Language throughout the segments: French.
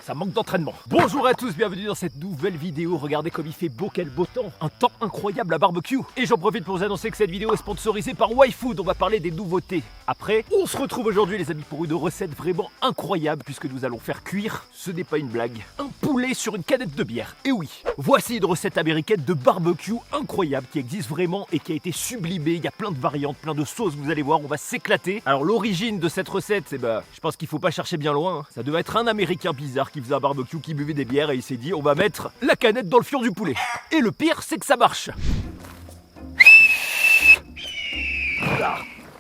ça manque d'entraînement. Bonjour à tous, bienvenue dans cette nouvelle vidéo. Regardez comme il fait beau, quel beau temps. Un temps incroyable à barbecue. Et j'en profite pour vous annoncer que cette vidéo est sponsorisée par YFood. On va parler des nouveautés. Après, on se retrouve aujourd'hui les amis pour une recette vraiment incroyable puisque nous allons faire cuire, ce n'est pas une blague, un poulet sur une canette de bière. Et oui, voici une recette américaine de barbecue incroyable qui existe vraiment et qui a été sublimée. Il y a plein de variantes, plein de sauces, vous allez voir, on va s'éclater. Alors l'origine de cette recette, c'est je pense qu'il faut pas chercher bien loin. Ça devait être un américain bizarre qui faisait un barbecue, qui buvait des bières et il s'est dit on va mettre la canette dans le fion du poulet. Et le pire, c'est que ça marche.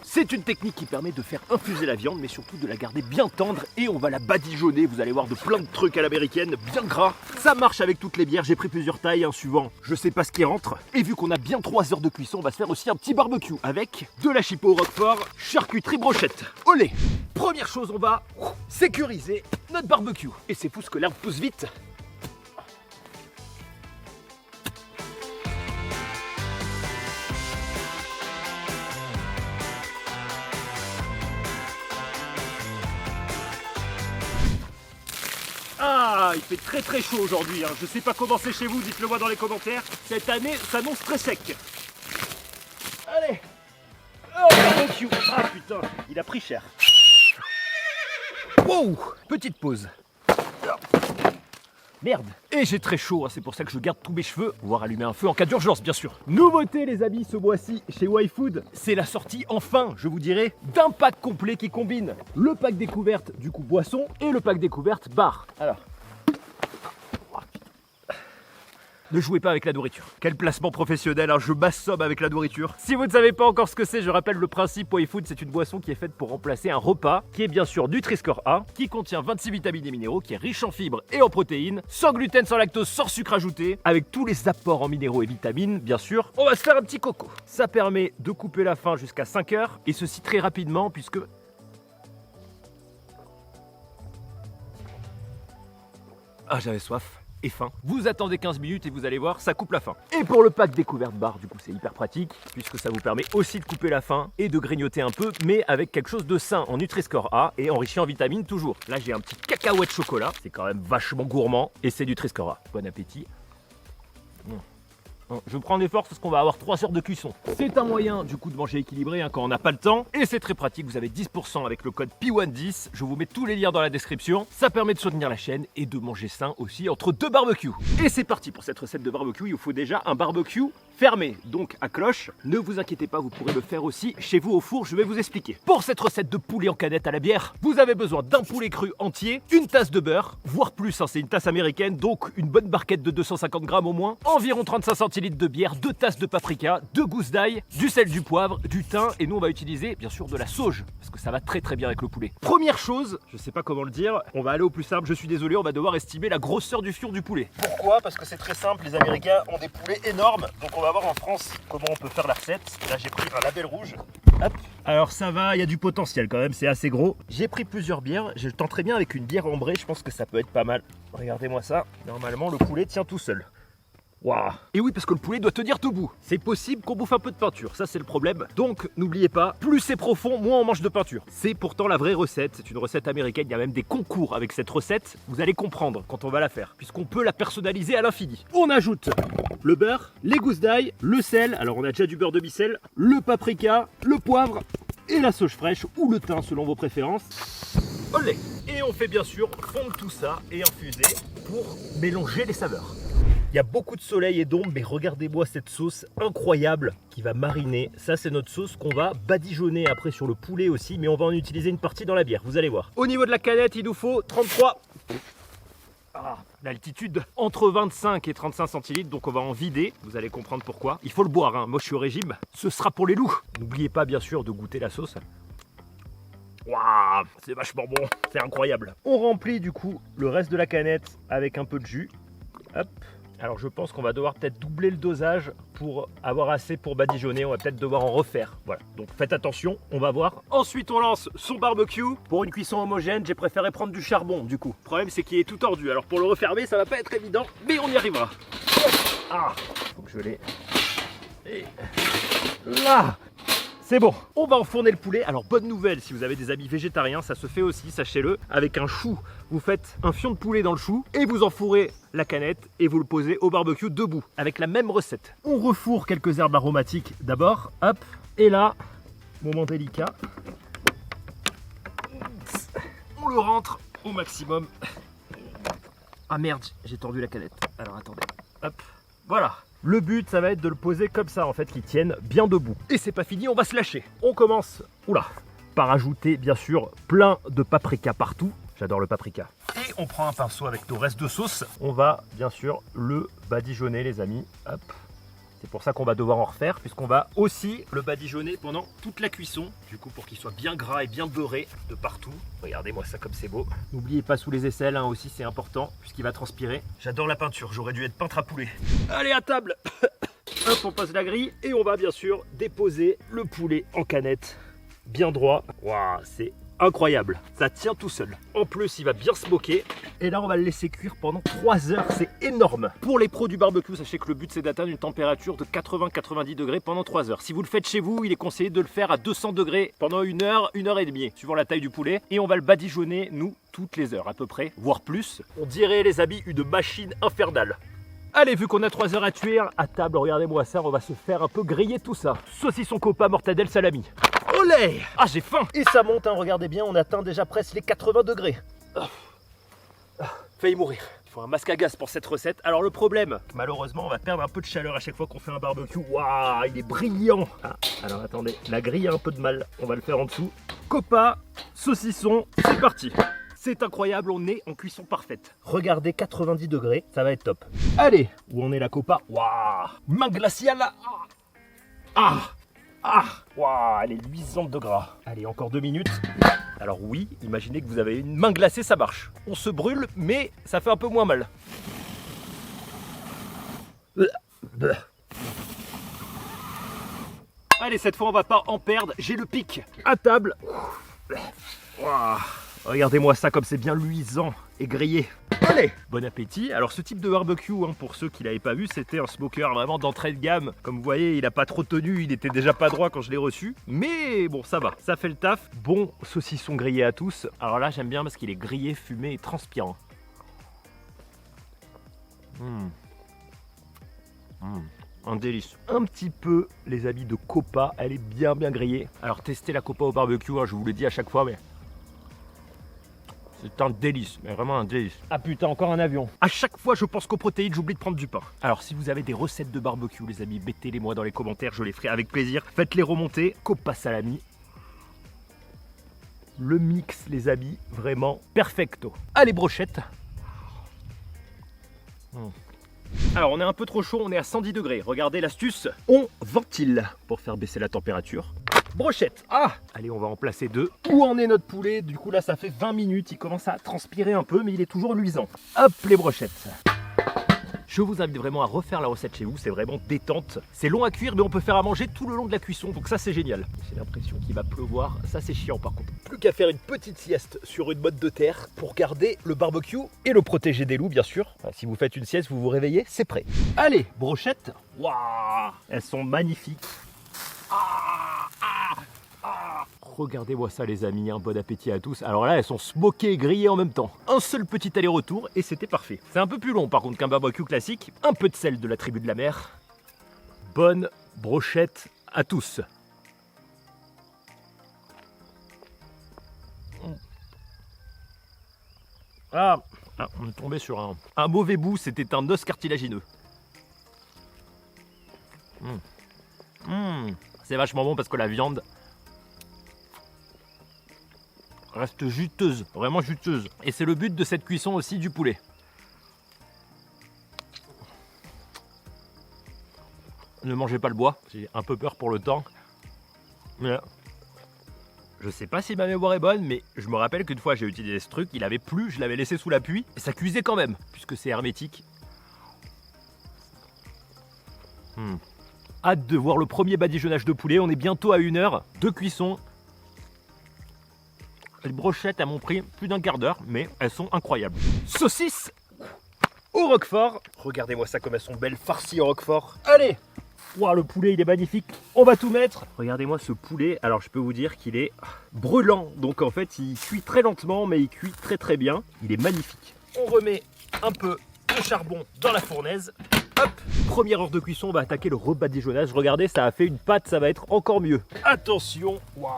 C'est une technique qui permet de faire infuser la viande, mais surtout de la garder bien tendre et on va la badigeonner. Vous allez voir de plein de trucs à l'américaine, bien gras. Ça marche avec toutes les bières, j'ai pris plusieurs tailles, suivant je sais pas ce qui rentre. Et vu qu'on a bien 3 heures de cuisson, on va se faire aussi un petit barbecue avec de la chipot au roquefort, charcuterie brochette. Olé! Première chose, on va sécuriser notre barbecue. Et c'est fou ce que l'herbe pousse vite. Ah, il fait très chaud aujourd'hui, Je sais pas comment c'est chez vous, dites-le moi dans les commentaires. Cette année s'annonce très sec. Allez. Oh, barbecue. Ah putain, il a pris cher. Wow, petite pause. Merde. Et j'ai très chaud, c'est pour ça que je garde tous mes cheveux, voire allumer un feu en cas d'urgence bien sûr. Nouveauté les amis, ce mois-ci chez YFood, c'est la sortie enfin, je vous dirais, d'un pack complet qui combine le pack découverte du coup boisson et le pack découverte bar. Alors, ne jouez pas avec la nourriture. Quel placement professionnel, je m'assomme avec la nourriture. Si vous ne savez pas encore ce que c'est, je rappelle le principe. YFood, c'est une boisson qui est faite pour remplacer un repas, qui est bien sûr Nutri-Score A, qui contient 26 vitamines et minéraux, qui est riche en fibres et en protéines, sans gluten, sans lactose, sans sucre ajouté, avec tous les apports en minéraux et vitamines, bien sûr. On va se faire un petit coco. Ça permet de couper la faim jusqu'à 5 heures, et ceci très rapidement, puisque... Ah, j'avais soif. Et faim. Vous attendez 15 minutes et vous allez voir, ça coupe la faim. Et pour le pack découverte bar, du coup, c'est hyper pratique, puisque ça vous permet aussi de couper la faim et de grignoter un peu, mais avec quelque chose de sain en Nutri-Score A et enrichi en vitamines toujours. Là, j'ai un petit cacahuète chocolat, c'est quand même vachement gourmand, et c'est Nutri-Score A. Bon appétit. Je prends des forces parce qu'on va avoir 3 heures de cuisson. C'est un moyen du coup de manger équilibré quand on n'a pas le temps. Et c'est très pratique, vous avez 10% avec le code P110. Je vous mets tous les liens dans la description. Ça permet de soutenir la chaîne et de manger sain aussi entre 2 barbecues. Et c'est parti pour cette recette de barbecue. Il vous faut déjà un barbecue fermé, donc à cloche. Ne vous inquiétez pas, vous pourrez le faire aussi chez vous au four, je vais vous expliquer. Pour cette recette de poulet en canette à la bière, vous avez besoin d'un poulet cru entier, une tasse de beurre, voire plus, c'est une tasse américaine, donc une bonne barquette de 250 grammes au moins, environ 35 centilitres de bière, 2 tasses de paprika, 2 gousses d'ail, du sel, du poivre, du thym, et nous on va utiliser bien sûr de la sauge, parce que ça va très bien avec le poulet. Première chose, je sais pas comment le dire, on va aller au plus simple, je suis désolé, on va devoir estimer la grosseur du fion du poulet. Pourquoi? Parce que c'est très simple, les Américains ont des poulets énormes, donc on va voir en France comment on peut faire la recette. Là j'ai pris un label rouge. Hop. Alors ça va, il y a du potentiel quand même, c'est assez gros. J'ai pris plusieurs bières, je tenterai bien avec une bière ambrée, je pense que ça peut être pas mal. Regardez-moi ça, normalement le poulet tient tout seul. Waouh. Et oui, parce que le poulet doit tenir debout. C'est possible qu'on bouffe un peu de peinture, ça c'est le problème. Donc n'oubliez pas, plus c'est profond, moins on mange de peinture. C'est pourtant la vraie recette, c'est une recette américaine, il y a même des concours avec cette recette. Vous allez comprendre quand on va la faire, puisqu'on peut la personnaliser à l'infini. On ajoute le beurre, les gousses d'ail, le sel, alors on a déjà du beurre de micelle, le paprika, le poivre et la sauge fraîche ou le thym selon vos préférences. Olé. Et on fait bien sûr fondre tout ça et infuser pour mélanger les saveurs. Il y a beaucoup de soleil et d'ombre, mais regardez-moi cette sauce incroyable qui va mariner. Ça, c'est notre sauce qu'on va badigeonner après sur le poulet aussi, mais on va en utiliser une partie dans la bière, vous allez voir. Au niveau de la canette, il nous faut 33... l'altitude entre 25 et 35 centilitres, donc on va en vider, vous allez comprendre pourquoi. Il faut le boire, moi je suis au régime, ce sera pour les loups. N'oubliez pas bien sûr de goûter la sauce. Waouh, c'est vachement bon, c'est incroyable. On remplit du coup le reste de la canette avec un peu de jus. Hop. Alors je pense qu'on va devoir peut-être doubler le dosage pour avoir assez pour badigeonner, on va peut-être devoir en refaire. Voilà, donc faites attention, on va voir. Ensuite on lance son barbecue. Pour une cuisson homogène, j'ai préféré prendre du charbon du coup. Le problème c'est qu'il est tout tordu, alors pour le refermer ça va pas être évident, mais on y arrivera. Ah, faut que je l'ai. Et là, C'est bon, on va enfourner le poulet. Alors bonne nouvelle, si vous avez des amis végétariens, ça se fait aussi, sachez-le, avec un chou. Vous faites un fion de poulet dans le chou et vous enfourrez la canette et vous le posez au barbecue debout, avec la même recette. On refourre quelques herbes aromatiques d'abord, hop, et là, moment délicat, on le rentre au maximum. Ah merde, j'ai tordu la canette. Alors attendez, hop, voilà. Le but, ça va être de le poser comme ça, en fait, qu'il tienne bien debout. Et c'est pas fini, on va se lâcher. On commence, par ajouter, bien sûr, plein de paprika partout. J'adore le paprika. Et on prend un pinceau avec nos restes de sauce. On va, bien sûr, le badigeonner, les amis. Hop. C'est pour ça qu'on va devoir en refaire, puisqu'on va aussi le badigeonner pendant toute la cuisson. Du coup, pour qu'il soit bien gras et bien beurré de partout. Regardez-moi ça comme c'est beau. N'oubliez pas sous les aisselles, hein, aussi, c'est important, puisqu'il va transpirer. J'adore la peinture, j'aurais dû être peintre à poulet. Allez, à table. Hop, on passe la grille et on va bien sûr déposer le poulet en canette. Bien droit. Waouh, c'est incroyable. Ça tient tout seul. En plus, il va bien smoker. Et là, on va le laisser cuire pendant 3 heures. C'est énorme. Pour les pros du barbecue, sachez que le but, c'est d'atteindre une température de 80-90 degrés pendant 3 heures. Si vous le faites chez vous, il est conseillé de le faire à 200 degrés pendant 1 heure, 1 heure et demie, suivant la taille du poulet. Et on va le badigeonner, nous, toutes les heures à peu près, voire plus. On dirait, les amis, une machine infernale. Allez, vu qu'on a 3 heures à tuer, à table, regardez-moi ça, on va se faire un peu griller tout ça. Saucisson copa, mortadelle, salami. Olé! Ah, j'ai faim! Et ça monte, hein, regardez bien, on atteint déjà presque les 80 degrés. Failli mourir. Il faut un masque à gaz pour cette recette. Alors le problème, malheureusement, on va perdre un peu de chaleur à chaque fois qu'on fait un barbecue. Waouh, il est brillant! Ah, alors attendez, la grille a un peu de mal. On va le faire en dessous. Copa, saucisson, c'est parti! C'est incroyable, on est en cuisson parfaite. Regardez, 90 degrés, ça va être top. Allez, où en est la copa? Waouh! Main glaciale! Waouh, elle est luisante de gras. Allez, encore 2 minutes. Alors oui, imaginez que vous avez une main glacée, ça marche. On se brûle, mais ça fait un peu moins mal. Allez, cette fois, on va pas en perdre. J'ai le pic. À table. Waouh. Regardez-moi ça comme c'est bien luisant et grillé. Allez, bon appétit. Alors ce type de barbecue, hein, pour ceux qui l'avaient pas vu, c'était un smoker vraiment d'entrée de gamme. Comme vous voyez, il a pas trop tenu, il était déjà pas droit quand je l'ai reçu. Mais bon, ça va, ça fait le taf. Bon saucisson grillé à tous. Alors là, j'aime bien parce qu'il est grillé, fumé et transpirant. Un délice. Un petit peu, les amis, de copa, elle est bien grillée. Alors testez la copa au barbecue, hein, je vous le dis à chaque fois, mais... c'est un délice, mais vraiment un délice. Ah putain, encore un avion. À chaque fois, je pense qu'aux protéines, j'oublie de prendre du pain. Alors, si vous avez des recettes de barbecue, les amis, mettez-les moi dans les commentaires, je les ferai avec plaisir. Faites-les remonter. Copa salami. Le mix, les amis, vraiment perfecto. Allez, brochette. Alors, on est un peu trop chaud, on est à 110 degrés. Regardez l'astuce. On ventile pour faire baisser la température. Brochette. Ah, allez, on va en placer 2. Où en est notre poulet? Du coup là ça fait 20 minutes, il commence à transpirer un peu mais il est toujours luisant. Hop, les brochettes. Je vous invite vraiment à refaire la recette chez vous, c'est vraiment détente. C'est long à cuire mais on peut faire à manger tout le long de la cuisson, donc ça c'est génial. J'ai l'impression qu'il va pleuvoir, ça c'est chiant par contre. Plus qu'à faire une petite sieste sur une motte de terre pour garder le barbecue et le protéger des loups bien sûr. Enfin, si vous faites une sieste, vous vous réveillez, c'est prêt. Allez, brochettes. Waouh, elles sont magnifiques. Regardez-moi ça les amis, hein. Bon appétit à tous. Alors là elles sont smokées et grillées en même temps. Un seul petit aller-retour et c'était parfait. C'est un peu plus long par contre qu'un barbecue classique. Un peu de sel de la tribu de la mer. Bonne brochette à tous. Ah, on est tombé sur un mauvais bout, c'était un os cartilagineux. C'est vachement bon parce que la viande reste juteuse, vraiment juteuse. Et c'est le but de cette cuisson aussi du poulet. Ne mangez pas le bois, j'ai un peu peur pour le temps. Mais je sais pas si ma mémoire est bonne, mais je me rappelle qu'une fois j'ai utilisé ce truc, il avait plu, je l'avais laissé sous la pluie, et ça cuisait quand même, puisque c'est hermétique. Hâte de voir le premier badigeonnage de poulet, on est bientôt à 1 heure de cuisson. Les brochettes à mon prix, plus d'un quart d'heure, mais elles sont incroyables. Saucisses au roquefort. Regardez-moi ça comme elles sont belles, farcies au roquefort. Allez, Waouh, le poulet, il est magnifique. On va tout mettre. Regardez-moi ce poulet. Alors, je peux vous dire qu'il est brûlant. Donc, en fait, il cuit très lentement, mais il cuit très très bien. Il est magnifique. On remet un peu de charbon dans la fournaise. Hop, première heure de cuisson, on va attaquer le rebadigeonnage. Regardez, ça a fait une pâte, ça va être encore mieux. Attention, waouh,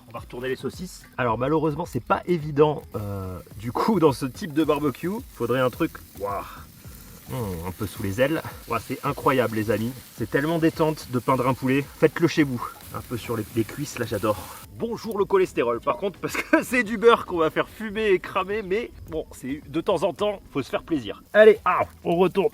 on va retourner les saucisses. Alors malheureusement, c'est pas évident du coup dans ce type de barbecue. Il faudrait un truc, waouh, un peu sous les ailes. Waouh, c'est incroyable les amis. C'est tellement détente de peindre un poulet. Faites-le chez vous. Un peu sur les cuisses, là j'adore. Bonjour le cholestérol par contre, parce que c'est du beurre qu'on va faire fumer et cramer, mais bon, c'est de temps en temps, faut se faire plaisir. Allez, on retourne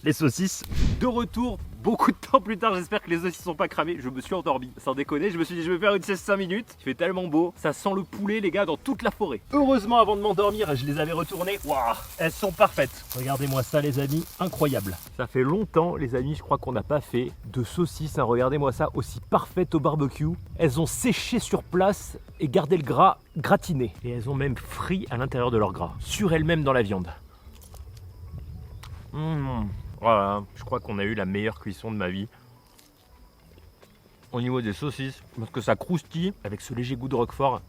les saucisses. De retour, beaucoup de temps plus tard, j'espère que les saucisses sont pas cramées. Je me suis endormi, sans déconner. Je me suis dit, je vais faire une sieste 5 minutes. Il fait tellement beau. Ça sent le poulet, les gars, dans toute la forêt. Heureusement, avant de m'endormir, je les avais retournées. Waouh, elles sont parfaites. Regardez-moi ça, les amis. Incroyable. Ça fait longtemps, les amis, je crois qu'on n'a pas fait de saucisses. Hein. Regardez-moi ça, aussi parfaites au barbecue. Elles ont séché sur place et gardé le gras gratiné. Et elles ont même frit à l'intérieur de leur gras, sur elles-mêmes dans la viande. Voilà, je crois qu'on a eu la meilleure cuisson de ma vie au niveau des saucisses, parce que ça croustille avec ce léger goût de roquefort.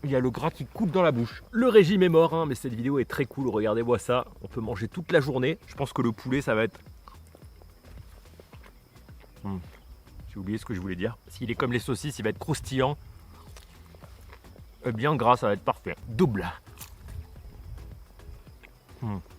Il y a le gras qui coupe dans la bouche. Le régime est mort, hein, mais cette vidéo est très cool. Regardez-moi ça, on peut manger toute la journée. Je pense que le poulet, ça va être... J'ai oublié ce que je voulais dire. S'il est comme les saucisses, il va être croustillant. Et bien gras, ça va être parfait. Double.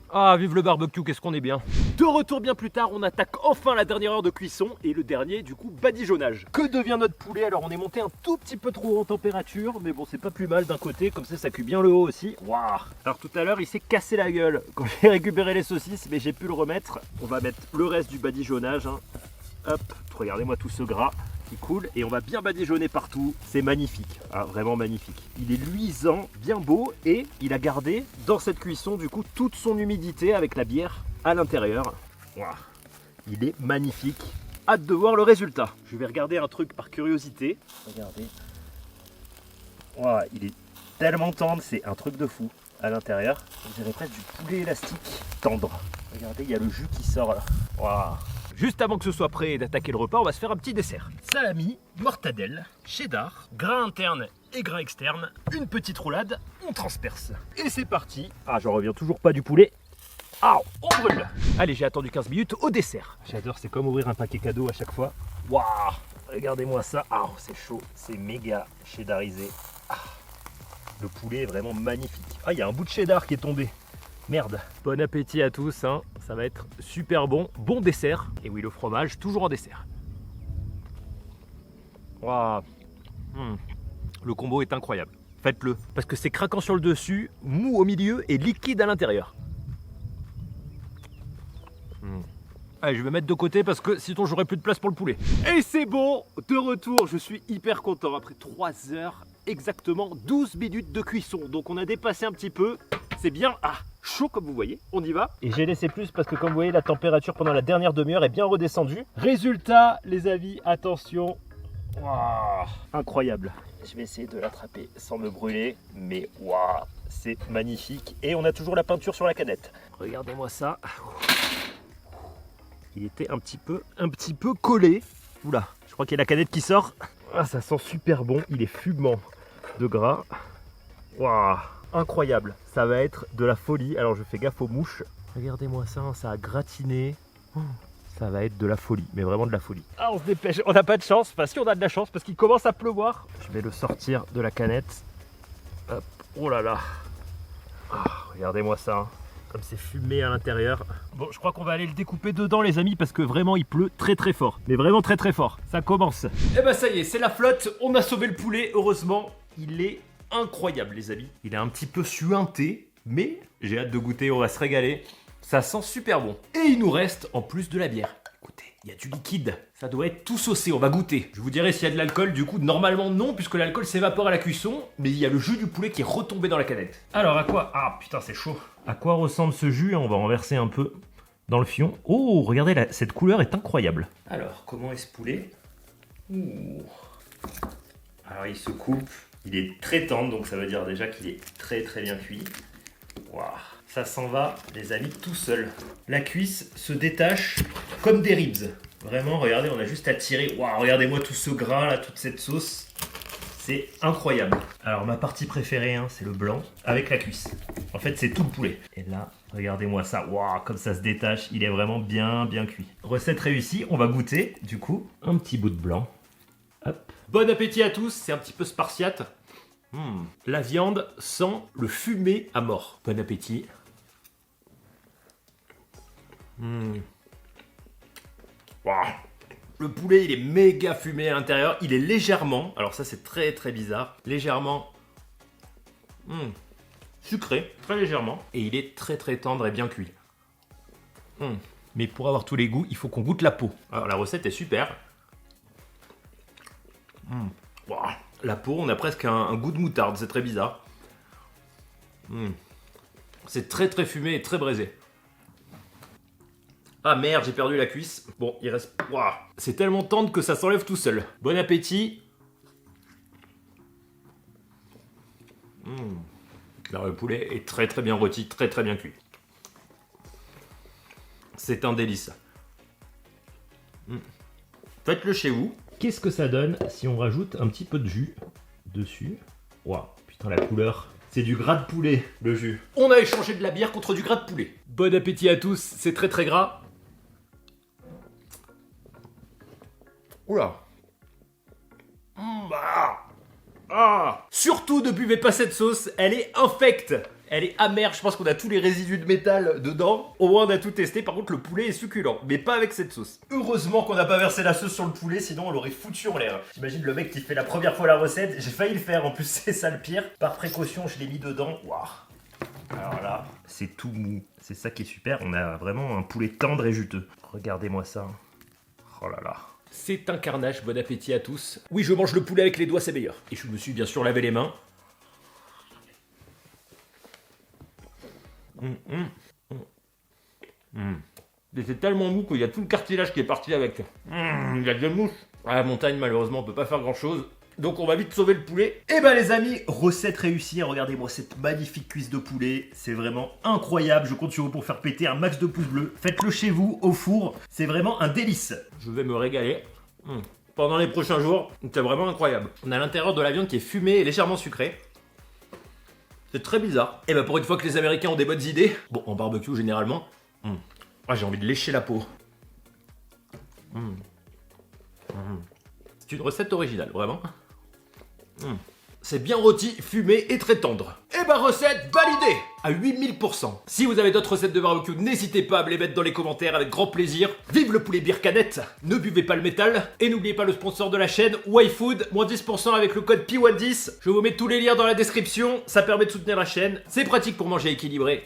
Ah, vive le barbecue, qu'est-ce qu'on est bien. De retour bien plus tard, on attaque enfin la dernière heure de cuisson et le dernier, du coup, badigeonnage. Que devient notre poulet? Alors, on est monté un tout petit peu trop haut en température, mais bon, c'est pas plus mal d'un côté, comme ça cuit bien le haut aussi. Waouh. Alors, tout à l'heure, il s'est cassé la gueule quand j'ai récupéré les saucisses, mais j'ai pu le remettre. On va mettre le reste du badigeonnage. Hein. Hop, regardez-moi tout ce gras qui coule et on va bien badigeonner partout. C'est magnifique, vraiment magnifique. Il est luisant, bien beau et il a gardé dans cette cuisson du coup toute son humidité avec la bière à l'intérieur. Wow. Il est magnifique. Hâte de voir le résultat. Je vais regarder un truc par curiosité. Regardez. Wow, il est tellement tendre, c'est un truc de fou. À l'intérieur, vous avez presque du poulet élastique tendre. Regardez, il y a le jus qui sort là. Wow. Juste avant que ce soit prêt d'attaquer le repas, on va se faire un petit dessert. Salami, mortadelle, cheddar, gras interne et gras externe, une petite roulade, on transperce. Et c'est parti. Ah, j'en reviens toujours pas du poulet. Ah, on brûle. Allez, j'ai attendu 15 minutes au dessert. J'adore, c'est comme ouvrir un paquet cadeau à chaque fois. Waouh, regardez-moi ça. Ah, c'est chaud, c'est méga cheddarisé. Ah, le poulet est vraiment magnifique. Ah, il y a un bout de cheddar qui est tombé. Merde. Bon appétit à tous, hein. Ça va être super bon. Bon dessert. Et oui, le fromage, toujours en dessert. Waouh. Le combo est incroyable. Faites-le. Parce que c'est craquant sur le dessus, mou au milieu et liquide à l'intérieur. Allez, je vais mettre de côté parce que sinon j'aurai plus de place pour le poulet. Et c'est bon, de retour. Je suis hyper content. Après 3 heures, exactement 12 minutes de cuisson. Donc on a dépassé un petit peu. C'est bien chaud comme vous voyez, on y va. Et j'ai laissé plus parce que comme vous voyez la température pendant la dernière demi-heure est bien redescendue. Résultat les amis, attention. Wow, incroyable. Je vais essayer de l'attraper sans me brûler, mais waouh, c'est magnifique. Et on a toujours la peinture sur la canette. Regardez-moi ça. Il était un petit peu collé. Oula, je crois qu'il y a la canette qui sort. Ah, ça sent super bon, il est fumant de gras. Waouh, incroyable, ça va être de la folie. Alors je fais gaffe aux mouches. Regardez-moi ça, ça a gratiné. Ça va être de la folie, mais vraiment de la folie. Ah, on se dépêche, on n'a pas de chance. Enfin, si on a de la chance parce qu'il commence à pleuvoir. Je vais le sortir de la canette. Hop, oh là là. Regardez-moi ça, hein. Comme c'est fumé à l'intérieur. Bon, je crois qu'on va aller le découper dedans les amis parce que vraiment il pleut très très fort. Mais vraiment très très fort. Ça commence. Et bah ça y est, c'est la flotte. On a sauvé le poulet, heureusement. Il est incroyable les amis. Il est un petit peu suinté, mais j'ai hâte de goûter, on va se régaler. Ça sent super bon. Et il nous reste en plus de la bière. Écoutez, il y a du liquide. Ça doit être tout saucé, on va goûter. Je vous dirai s'il y a de l'alcool, du coup normalement non, puisque l'alcool s'évapore à la cuisson. Mais il y a le jus du poulet qui est retombé dans la canette. Alors à quoi... Ah putain c'est chaud. À quoi ressemble ce jus? On va en verser un peu dans le fion. Oh, regardez, là, cette couleur est incroyable. Alors, comment est ce poulet? Alors il se coupe. Il est très tendre, donc ça veut dire déjà qu'il est très très bien cuit. Waouh, ça s'en va, les amis, tout seul. La cuisse se détache comme des ribs. Vraiment, regardez, on a juste à tirer. Waouh, regardez-moi tout ce gras là, toute cette sauce. C'est incroyable. Alors ma partie préférée, hein, c'est le blanc avec la cuisse. En fait, c'est tout le poulet. Et là, regardez-moi ça. Waouh, comme ça se détache. Il est vraiment bien cuit. Recette réussie. On va goûter, du coup, un petit bout de blanc. Hop. Bon appétit à tous. C'est un petit peu spartiate. La viande sent le fumé à mort. Bon appétit. Waouh. Le poulet, il est méga fumé à l'intérieur. Il est légèrement, alors ça c'est très bizarre, légèrement sucré, très légèrement. Et il est très tendre et bien cuit. Mais pour avoir tous les goûts, il faut qu'on goûte la peau. Alors la recette est super. Wow. La peau, on a presque un goût de moutarde, c'est très bizarre. C'est très fumé et très braisé. Ah merde, j'ai perdu la cuisse. Bon, il reste... Waouh, c'est tellement tendre que ça s'enlève tout seul. Bon appétit. Alors, le poulet est très bien rôti, très bien cuit. C'est un délice. Faites-le chez vous. Qu'est-ce que ça donne si on rajoute un petit peu de jus dessus? Waouh, putain la couleur. C'est du gras de poulet, le jus. On a échangé de la bière contre du gras de poulet. Bon appétit à tous, c'est très gras. Oula. Surtout ne buvez pas cette sauce, elle est infecte. Elle est amère, je pense qu'on a tous les résidus de métal dedans. Au moins on a tout testé, par contre le poulet est succulent, mais pas avec cette sauce. Heureusement qu'on n'a pas versé la sauce sur le poulet, sinon on l'aurait foutu en l'air. J'imagine le mec qui fait la première fois la recette, j'ai failli le faire, en plus c'est ça le pire. Par précaution, je l'ai mis dedans. Waouh. Alors là, c'est tout mou. C'est ça qui est super, on a vraiment un poulet tendre et juteux. Regardez-moi ça. Oh là là. C'est un carnage, bon appétit à tous. Oui, je mange le poulet avec les doigts, c'est meilleur. Et je me suis bien sûr lavé les mains. C'est tellement mou qu'il y a tout le cartilage qui est parti avec. Il y a de la mousse. À la montagne, malheureusement, on peut pas faire grand chose. Donc on va vite sauver le poulet. Et ben les amis, recette réussie. Regardez-moi cette magnifique cuisse de poulet. C'est vraiment incroyable. Je compte sur vous pour faire péter un max de pouces bleus. Faites-le chez vous, au four. C'est vraiment un délice. Je vais me régaler. Pendant les prochains jours, c'est vraiment incroyable. On a l'intérieur de la viande qui est fumée et légèrement sucrée. C'est très bizarre. Et ben pour une fois que les Américains ont des bonnes idées, bon en barbecue généralement, j'ai envie de lécher la peau. C'est une recette originale, vraiment. C'est bien rôti, fumé et très tendre. Et bah recette validée à 8000%. Si vous avez d'autres recettes de barbecue, n'hésitez pas à me les mettre dans les commentaires avec grand plaisir. Vive le poulet bière canette, ne buvez pas le métal. Et n'oubliez pas le sponsor de la chaîne, YFood, moins 10% avec le code P110. Je vous mets tous les liens dans la description, ça permet de soutenir la chaîne. C'est pratique pour manger équilibré.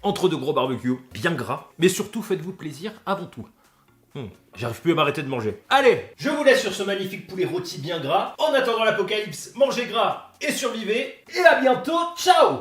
Entre de gros barbecues, bien gras. Mais surtout, faites-vous plaisir avant tout. J'arrive plus à m'arrêter de manger. Allez, je vous laisse sur ce magnifique poulet rôti bien gras. En attendant l'apocalypse, mangez gras et survivez. Et à bientôt, ciao!